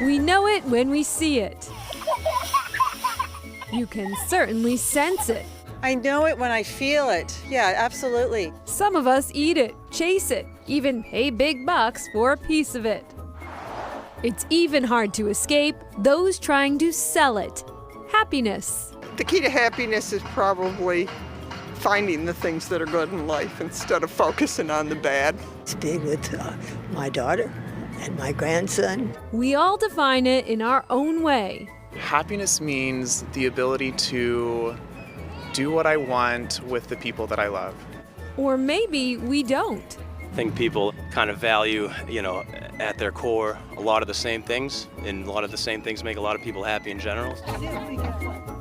We know it when we see it. You can certainly sense it. I know it when I feel it. Yeah, absolutely. Some of us eat it, chase it, even pay big bucks for a piece of it. It's even hard to escape those trying to sell it. Happiness. The key to happiness is probably finding the things that are good in life instead of focusing on the bad. To be with my daughter and my grandson. We all define it in our own way. Happiness means the ability to do what I want with the people that I love. Or maybe we don't. I think people kind of value, at their core, a lot of the same things, and a lot of the same things make a lot of people happy in general.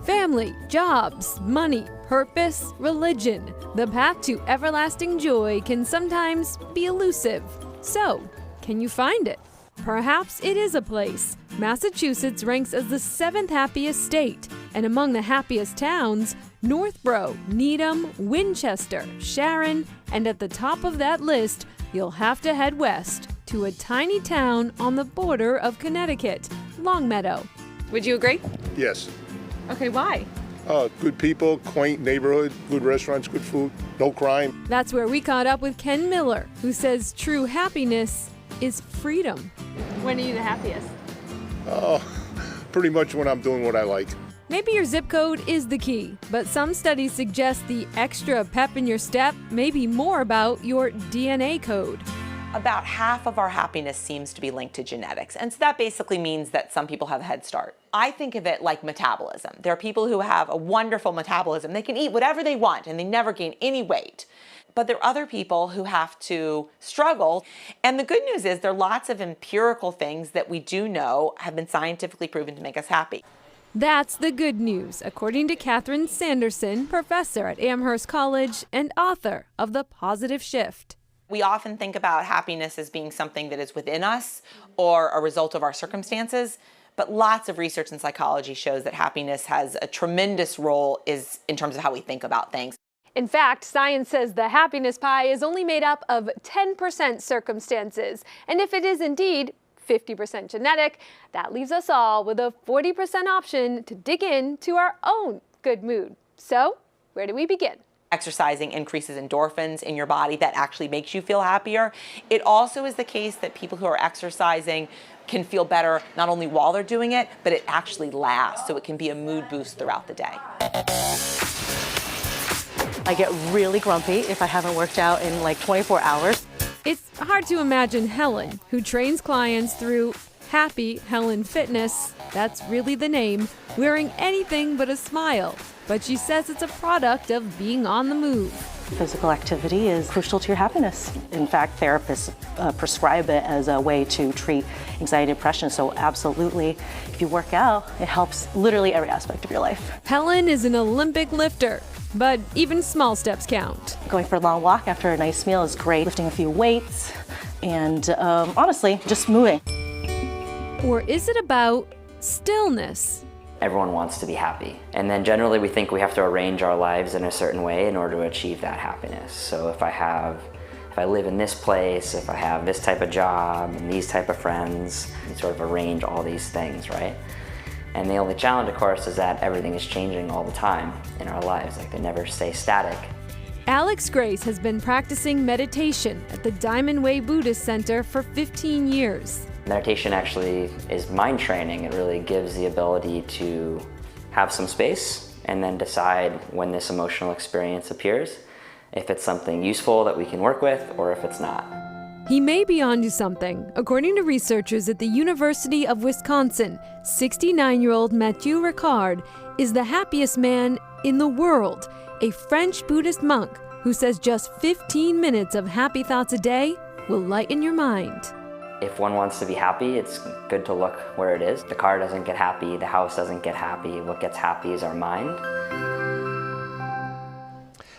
Family, jobs, money, purpose, religion. The path to everlasting joy can sometimes be elusive. So, can you find it? Perhaps it is a place. Massachusetts ranks as the 7th happiest state, and among the happiest towns, Northborough, Needham, Winchester, Sharon, and at the top of that list, you'll have to head west to a tiny town on the border of Connecticut, Longmeadow. Would you agree? Yes. Okay, why? Good people, quaint neighborhood, good restaurants, good food, no crime. That's where we caught up with Ken Miller, who says true happiness is freedom. When are you the happiest? Oh, pretty much when I'm doing what I like. Maybe your zip code is the key, but some studies suggest the extra pep in your step may be more about your DNA code. About half of our happiness seems to be linked to genetics, and so that basically means that some people have a head start. I think of it like metabolism. There are people who have a wonderful metabolism. They can eat whatever they want and they never gain any weight. But there are other people who have to struggle. And the good news is there are lots of empirical things that we do know have been scientifically proven to make us happy. That's the good news, according to Catherine Sanderson, professor at Amherst College and author of The Positive Shift. We often think about happiness as being something that is within us or a result of our circumstances, but lots of research in psychology shows that happiness has a tremendous role in terms of how we think about things. In fact, science says the happiness pie is only made up of 10% circumstances. And if it is indeed 50% genetic, that leaves us all with a 40% option to dig into our own good mood. So, where do we begin? Exercising increases endorphins in your body. That actually makes you feel happier. It also is the case that people who are exercising can feel better not only while they're doing it, but it actually lasts. So it can be a mood boost throughout the day. I get really grumpy if I haven't worked out in like 24 hours. It's hard to imagine Helen, who trains clients through Happy Helen Fitness, that's really the name, wearing anything but a smile. But she says it's a product of being on the move. Physical activity is crucial to your happiness. In fact, therapists prescribe it as a way to treat anxiety and depression. So absolutely, if you work out, it helps literally every aspect of your life. Helen is an Olympic lifter, but even small steps count. Going for a long walk after a nice meal is great. Lifting a few weights and honestly, just moving. Or is it about stillness? Everyone wants to be happy. And then generally we think we have to arrange our lives in a certain way in order to achieve that happiness. So if I live in this place, if I have this type of job and these type of friends, you sort of arrange all these things, right? And the only challenge, of course, is that everything is changing all the time in our lives. Like they never stay static. Alex Grace has been practicing meditation at the Diamond Way Buddhist Center for 15 years. Meditation actually is mind training. It really gives the ability to have some space and then decide when this emotional experience appears, if it's something useful that we can work with or if it's not. He may be onto something. According to researchers at the University of Wisconsin, 69-year-old Mathieu Ricard is the happiest man in the world, a French Buddhist monk who says just 15 minutes of happy thoughts a day will lighten your mind. If one wants to be happy, it's good to look where it is. The car doesn't get happy, the house doesn't get happy. What gets happy is our mind.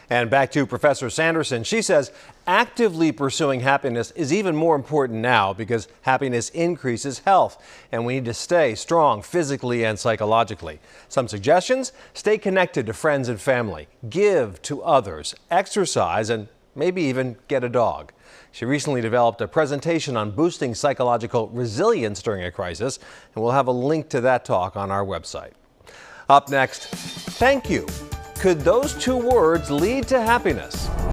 And back to Professor Sanderson. She says actively pursuing happiness is even more important now because happiness increases health and we need to stay strong physically and psychologically. Some suggestions: stay connected to friends and family, give to others, exercise, and maybe even get a dog. She recently developed a presentation on boosting psychological resilience during a crisis, and we'll have a link to that talk on our website. Up next, thank you. Could those two words lead to happiness?